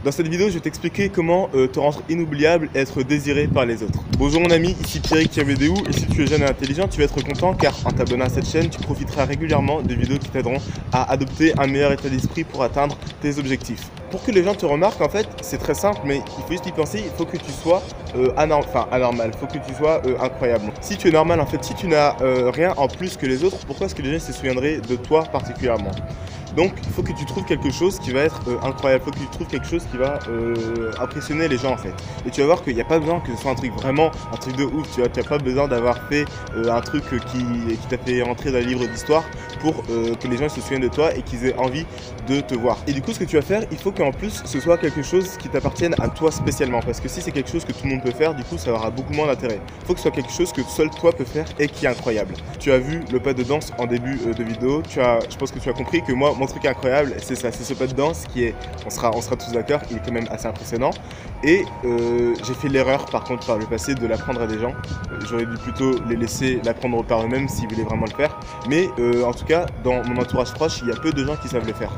Dans cette vidéo, je vais t'expliquer comment te rendre inoubliable et être désiré par les autres. Bonjour mon ami, ici Pierrick Kiamédéou et si tu es jeune et intelligent, tu vas être content car en t'abonnant à cette chaîne, tu profiteras régulièrement des vidéos qui t'aideront à adopter un meilleur état d'esprit pour atteindre tes objectifs. Pour que les gens te remarquent, en fait, c'est très simple, mais il faut juste y penser, il faut que tu sois anormal, il faut que tu sois incroyable. Si tu es normal, en fait, si tu n'as rien en plus que les autres, pourquoi est-ce que les gens se souviendraient de toi particulièrement ? Donc, il faut que tu trouves quelque chose qui va être incroyable, il faut que tu trouves quelque chose qui va impressionner les gens en fait. Et tu vas voir qu'il n'y a pas besoin que ce soit un truc vraiment, un truc de ouf, tu n'as pas besoin d'avoir fait un truc qui t'a fait rentrer dans les livres d'histoire pour que les gens se souviennent de toi et qu'ils aient envie de te voir. Et du coup, ce que tu vas faire, il faut qu'en plus, ce soit quelque chose qui t'appartienne à toi spécialement. Parce que si c'est quelque chose que tout le monde peut faire, du coup, ça aura beaucoup moins d'intérêt. Il faut que ce soit quelque chose que seul toi peux faire et qui est incroyable. Tu as vu le pas de danse en début de vidéo, je pense que tu as compris que moi, mon truc incroyable, c'est ça, c'est ce pas de danse qui est, on sera tous d'accord, il est quand même assez impressionnant. Et j'ai fait l'erreur par contre par le passé de l'apprendre à des gens. J'aurais dû plutôt les laisser l'apprendre par eux-mêmes s'ils voulaient vraiment le faire. Mais en tout cas, dans mon entourage proche, il y a peu de gens qui savent le faire.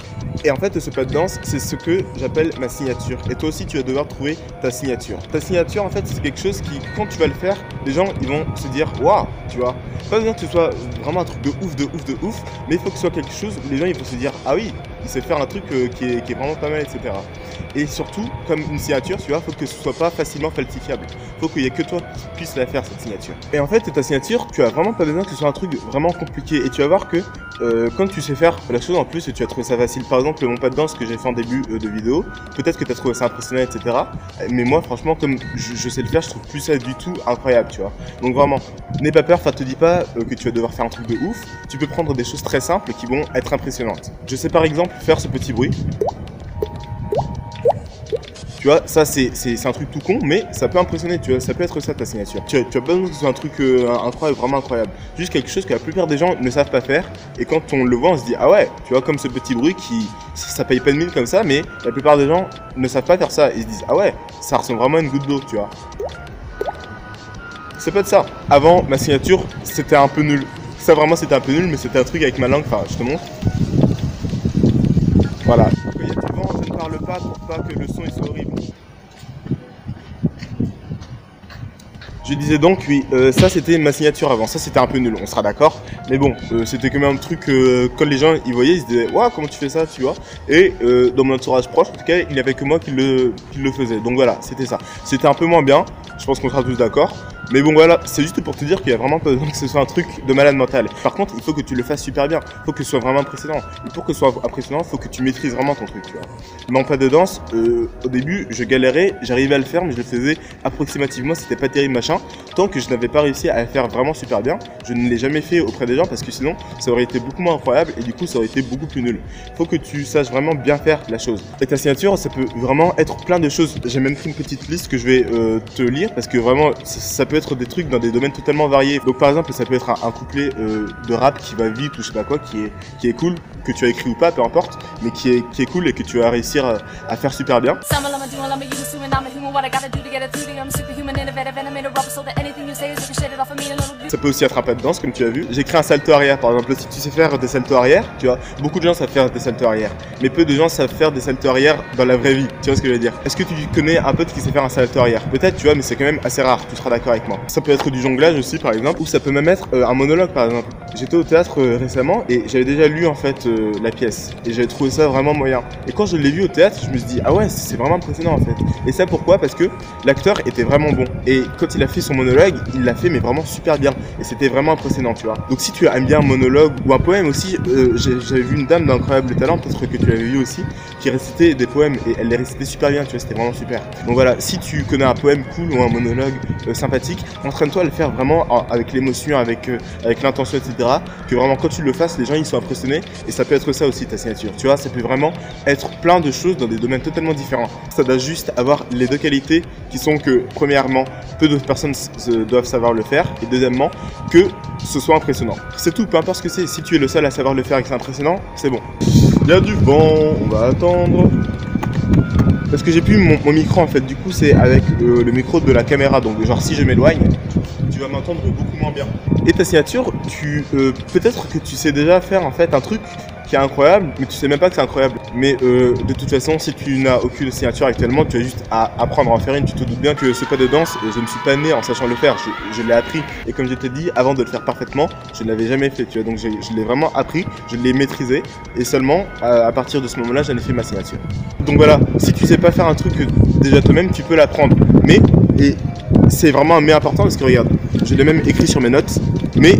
Et en fait, ce pas de danse, c'est ce que j'appelle ma signature. Et toi aussi, tu vas devoir trouver ta signature. Ta signature, en fait, c'est quelque chose qui, quand tu vas le faire, les gens, ils vont se dire « Waouh !» Tu vois. Pas besoin que ce soit vraiment un truc de ouf, mais il faut que ce soit quelque chose où les gens, ils vont se dire « Ah oui, il sait faire un truc qui est vraiment pas mal, etc. » Et surtout, comme une signature, tu vois, il faut que ce soit pas facilement falsifiable. Il faut qu'il n'y ait que toi qui puisse la faire, cette signature. Et en fait, ta signature, tu as vraiment pas besoin que ce soit un truc vraiment compliqué. Et tu vas voir que quand tu sais faire la chose en plus et tu as trouvé ça facile, par exemple, mon pas de danse que j'ai fait en début de vidéo, peut-être que tu as trouvé ça impressionnant, etc. Mais moi, franchement, comme je sais le faire, je trouve plus ça du tout incroyable, tu vois. Donc vraiment, n'aie pas peur, te dis pas que tu vas devoir faire un truc de ouf. Tu peux prendre des choses très simples qui vont être impressionnantes. Je sais par exemple faire ce petit bruit. Tu vois, ça c'est un truc tout con, mais ça peut impressionner, tu vois, ça peut être ça ta signature. Tu as pas besoin que ce soit un truc incroyable, vraiment incroyable. Juste quelque chose que la plupart des gens ne savent pas faire, et quand on le voit, on se dit, ah ouais, tu vois, comme ce petit bruit qui, ça paye pas de mine comme ça, mais la plupart des gens ne savent pas faire ça, ils se disent, ah ouais, ça ressemble vraiment à une goutte d'eau, tu vois. C'est pas de ça. Avant, ma signature, c'était un peu nul. Ça vraiment, c'était un peu nul, mais c'était un truc avec ma langue, enfin, je te montre. Voilà. Il y a du vent, je ne parle pas pour pas que le son il soit horrible. Je disais donc, oui, ça c'était ma signature avant, ça c'était un peu nul, on sera d'accord. Mais bon, c'était quand même un truc, quand les gens ils voyaient, ils se disaient, waouh, comment tu fais ça, tu vois. Et dans mon entourage proche, en tout cas, il n'y avait que moi qui le faisais. Donc voilà, c'était ça. C'était un peu moins bien, je pense qu'on sera tous d'accord. Mais bon voilà, c'est juste pour te dire qu'il n'y a vraiment pas besoin que ce soit un truc de malade mental. Par contre, il faut que tu le fasses super bien, il faut que ce soit vraiment impressionnant. Et pour que ce soit impressionnant, il faut que tu maîtrises vraiment ton truc, tu vois. Mon pas de danse, au début, je galérais, j'arrivais à le faire, mais je le faisais approximativement, c'était pas terrible machin. Tant que je n'avais pas réussi à le faire vraiment super bien, je ne l'ai jamais fait auprès des gens parce que sinon, ça aurait été beaucoup moins incroyable et du coup, ça aurait été beaucoup plus nul. Il faut que tu saches vraiment bien faire la chose. Et ta signature, ça peut vraiment être plein de choses. J'ai même pris une petite liste que je vais te lire parce que vraiment, ça peut être des trucs dans des domaines totalement variés. Donc par exemple, ça peut être un couplet de rap qui va vite ou je sais pas quoi, qui est cool, que tu as écrit ou pas, peu importe, mais qui est cool et que tu vas réussir à faire super bien. Ça peut aussi être un pas de danse comme tu as vu. J'ai créé un salto arrière par exemple. Si tu sais faire des saltos arrière, tu vois, beaucoup de gens savent faire des saltos arrière, mais peu de gens savent faire des saltos arrière dans la vraie vie. Tu vois ce que je veux dire? Est-ce que tu connais un pote qui sait faire un salto arrière? Peut-être, tu vois, mais c'est quand même assez rare. Tu seras d'accord avec moi. Ça peut être du jonglage aussi par exemple, ou ça peut même être un monologue par exemple. J'étais au théâtre récemment et j'avais déjà lu en fait la pièce et j'avais trouvé ça vraiment moyen. Et quand je l'ai vu au théâtre, je me suis dit ah ouais, c'est vraiment impressionnant en fait. Et ça pourquoi? Parce que l'acteur était vraiment bon. Et quand il a fait son monologue, il l'a fait mais vraiment super bien. Et c'était vraiment impressionnant, tu vois. Donc si tu aimes bien un monologue ou un poème aussi, j'avais vu une dame d'incroyable talent, peut-être que tu l'avais vu aussi, qui récitait des poèmes et elle les récitait super bien, tu vois, c'était vraiment super. Donc voilà, si tu connais un poème cool ou un monologue sympathique, entraîne-toi à le faire vraiment avec l'émotion, avec l'intention, etc. Que vraiment quand tu le fasses, les gens ils sont impressionnés et ça peut être ça aussi ta signature. Tu vois, ça peut vraiment être plein de choses dans des domaines totalement différents. Ça doit juste avoir les deux qualités qui sont que premièrement, peu d'autres personnes doivent savoir le faire et deuxièmement, que ce soit impressionnant. C'est tout, peu importe ce que c'est. Si tu es le seul à savoir le faire et que c'est impressionnant, c'est bon. Il y a du vent, on va attendre. Parce que j'ai plus mon micro en fait, du coup c'est avec le micro de la caméra, donc genre si je m'éloigne, tu tu vas m'entendre beaucoup moins bien. Et ta signature, peut-être que tu sais déjà faire en fait un truc qui est incroyable, mais tu sais même pas que c'est incroyable. Mais de toute façon, si tu n'as aucune signature actuellement, tu as juste à apprendre à en faire une. Tu te doutes bien que ce pas de danse, je ne suis pas né en sachant le faire, je l'ai appris. Et comme je t'ai dit, avant de le faire parfaitement, je ne l'avais jamais fait, tu vois. Donc je l'ai vraiment appris, je l'ai maîtrisé, et seulement à partir de ce moment-là, j'en ai fait ma signature. Donc voilà, si tu sais pas faire un truc déjà toi-même, tu peux l'apprendre. Mais, et c'est vraiment un mais important parce que regarde, je l'ai même écrit sur mes notes, mais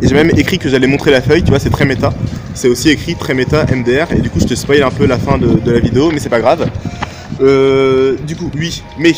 et j'ai même écrit que j'allais montrer la feuille, tu vois, c'est très méta. C'est aussi écrit très méta MDR, et du coup je te spoil un peu la fin de la vidéo, mais c'est pas grave. Du coup, oui, mais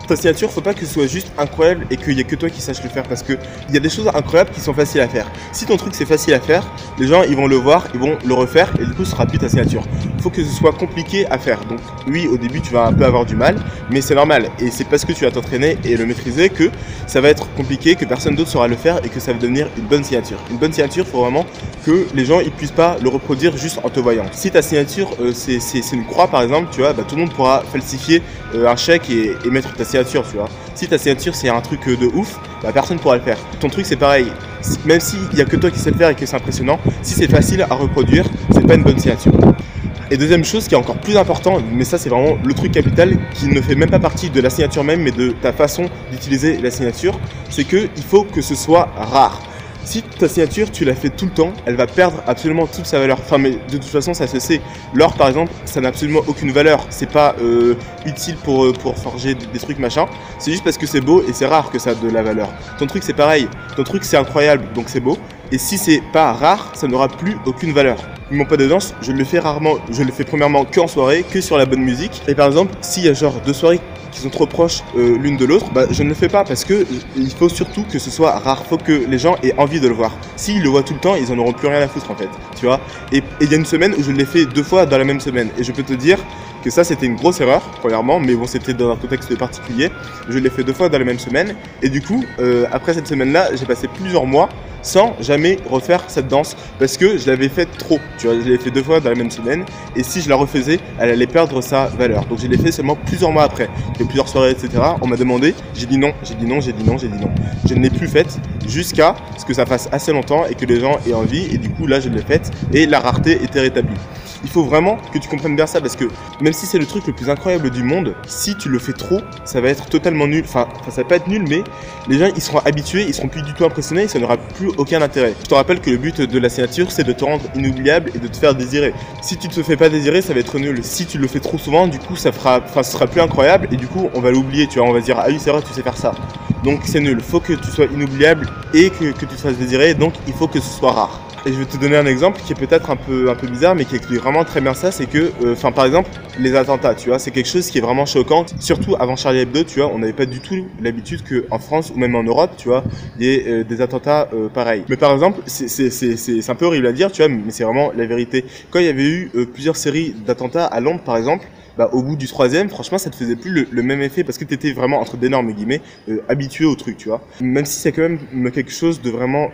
ta signature, faut pas que ce soit juste incroyable et qu'il y ait que toi qui saches le faire, parce que il y a des choses incroyables qui sont faciles à faire. Si ton truc c'est facile à faire, les gens ils vont le voir, ils vont le refaire, et du coup ce sera plus ta signature. Faut que ce soit compliqué à faire. Donc oui, au début tu vas un peu avoir du mal, mais c'est normal, et c'est parce que tu vas t'entraîner et le maîtriser que ça va être compliqué, que personne d'autre saura le faire et que ça va devenir une bonne signature. Une bonne signature, faut vraiment que les gens ils puissent pas le reproduire juste en te voyant. Si ta signature c'est une croix par exemple, tu vois, bah, tout le monde pourra falsifier un chèque et mettre ta signature, tu vois. Si ta signature c'est un truc de ouf, bah, personne pourra le faire. Ton truc c'est pareil, même s'il y a que toi qui sais le faire et que c'est impressionnant, si c'est facile à reproduire, c'est pas une bonne signature. Et deuxième chose qui est encore plus important, mais ça c'est vraiment le truc capital qui ne fait même pas partie de la signature même, mais de ta façon d'utiliser la signature, c'est que il faut que ce soit rare. Si ta signature, tu la fais tout le temps, elle va perdre absolument toute sa valeur. Enfin, mais de toute façon, ça se sait. L'or, par exemple, ça n'a absolument aucune valeur. C'est pas utile pour forger des trucs machin. C'est juste parce que c'est beau et c'est rare que ça a de la valeur. Ton truc, c'est pareil. Ton truc, c'est incroyable, donc c'est beau. Et si c'est pas rare, ça n'aura plus aucune valeur. Mon pas de danse, je le fais rarement. Je le fais premièrement qu'en soirée, que sur la bonne musique. Et par exemple, s'il y a genre 2 soirées qui sont trop proches l'une de l'autre, bah, je ne le fais pas parce que il faut surtout que ce soit rare. Faut que les gens aient envie de le voir. S'ils le voient tout le temps, ils en auront plus rien à foutre en fait. Tu vois. Et il y a une semaine où je l'ai fait 2 fois dans la même semaine. Et je peux te dire que ça c'était une grosse erreur, premièrement, mais bon, c'était dans un contexte particulier. Je l'ai fait 2 fois dans la même semaine. Et du coup, après cette semaine-là, j'ai passé plusieurs mois sans jamais refaire cette danse parce que je l'avais faite trop. Tu vois, je l'ai fait 2 fois dans la même semaine et si je la refaisais, elle allait perdre sa valeur. Donc je l'ai fait seulement plusieurs mois après, plusieurs soirées, etc. On m'a demandé, j'ai dit non, j'ai dit non, j'ai dit non, j'ai dit non. Je ne l'ai plus faite jusqu'à ce que ça fasse assez longtemps et que les gens aient envie, et du coup là je l'ai faite et la rareté était rétablie. Il faut vraiment que tu comprennes bien ça parce que même si c'est le truc le plus incroyable du monde, si tu le fais trop, ça va être totalement nul. Enfin, ça va pas être nul, mais les gens ils seront habitués, ils seront plus du tout impressionnés et ça n'aura plus aucun intérêt. Je te rappelle que le but de la signature, c'est de te rendre inoubliable et de te faire désirer. Si tu te fais pas désirer, ça va être nul. Si tu le fais trop souvent, du coup, ce sera plus incroyable et du coup, on va l'oublier. Tu vois, on va se dire ah oui, c'est vrai, tu sais faire ça. Donc c'est nul. Faut que tu sois inoubliable et que tu te fasses désirer. Donc il faut que ce soit rare. Et je vais te donner un exemple qui est peut-être un peu bizarre, mais qui explique vraiment très bien ça. C'est que, par exemple, les attentats, tu vois, c'est quelque chose qui est vraiment choquant. Surtout avant Charlie Hebdo, tu vois, on n'avait pas du tout l'habitude qu'en France ou même en Europe, tu vois, il y ait des attentats pareils. Mais par exemple, c'est un peu horrible à dire, tu vois, mais c'est vraiment la vérité. Quand il y avait eu plusieurs séries d'attentats à Londres, par exemple, bah, au bout du 3e, franchement, ça te faisait plus le même effet parce que t'étais vraiment, entre d'énormes guillemets, habitué au truc, tu vois. Même si c'est quand même quelque chose de vraiment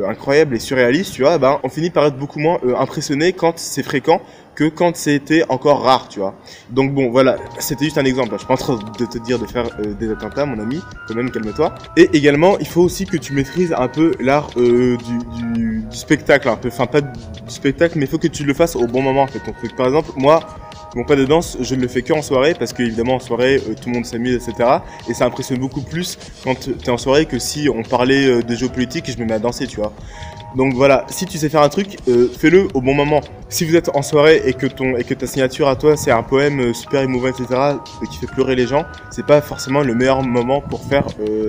incroyable et surréaliste, tu vois, bah, on finit par être beaucoup moins impressionné quand c'est fréquent que quand c'était encore rare, tu vois. Donc bon, voilà, c'était juste un exemple. Je suis pas en train de te dire de faire des attentats, mon ami, quand même, calme-toi. Et également, il faut aussi que tu maîtrises un peu l'art du spectacle, un peu, enfin pas du spectacle, mais il faut que tu le fasses au bon moment, en fait, ton truc. Par exemple, moi, mon pas de danse, je ne le fais que en soirée parce qu'évidemment en soirée tout le monde s'amuse, etc. Et ça impressionne beaucoup plus quand tu es en soirée que si on parlait de géopolitique et je me mets à danser, tu vois. Donc voilà, si tu sais faire un truc, fais-le au bon moment. Si vous êtes en soirée et que ta signature à toi c'est un poème super émouvant, etc. qui fait pleurer les gens, c'est pas forcément le meilleur moment pour faire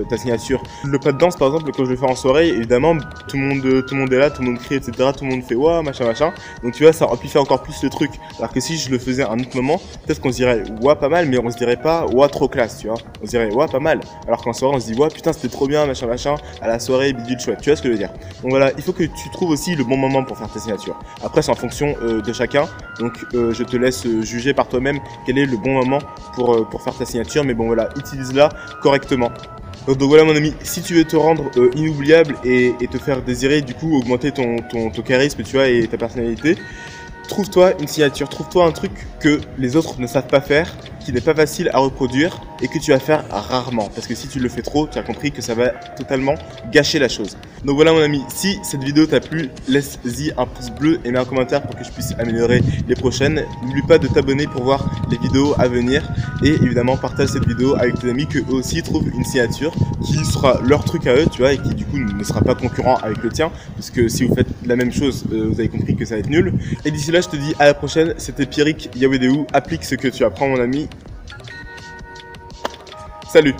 ta signature. Le pas de danse par exemple, quand je le fais en soirée, évidemment tout le monde est là, tout le monde crie, etc. Tout le monde fait ouah machin machin. Donc tu vois, ça amplifie encore plus le truc. Alors que si je le faisais à un autre moment, peut-être qu'on se dirait ouah pas mal, mais on se dirait pas ouah trop classe, tu vois. On se dirait ouah pas mal. Alors qu'en soirée on se dit ouah putain c'était trop bien machin machin. À la soirée bidule chouette, tu vois ce que je veux dire. Donc voilà, il faut que tu trouves aussi le bon moment pour faire ta signature. Après c'est en fonction de chacun, donc je te laisse juger par toi-même quel est le bon moment pour faire ta signature, mais bon voilà, utilise-la correctement. Donc voilà mon ami, si tu veux te rendre inoubliable et te faire désirer, du coup augmenter ton charisme, tu vois, et ta personnalité, trouve-toi une signature, trouve-toi un truc que les autres ne savent pas faire qui n'est pas facile à reproduire et que tu vas faire rarement. Parce que si tu le fais trop, tu as compris que ça va totalement gâcher la chose. Donc voilà mon ami, si cette vidéo t'a plu, laisse-y un pouce bleu et mets un commentaire pour que je puisse améliorer les prochaines. N'oublie pas de t'abonner pour voir les vidéos à venir et évidemment partage cette vidéo avec tes amis que eux aussi trouvent une signature qui sera leur truc à eux, tu vois, et qui du coup ne sera pas concurrent avec le tien, parce que si vous faites la même chose, vous avez compris que ça va être nul. Et d'ici là, je te dis à la prochaine. C'était Pierrick Yawedeu. Applique ce que tu apprends mon ami. Salut.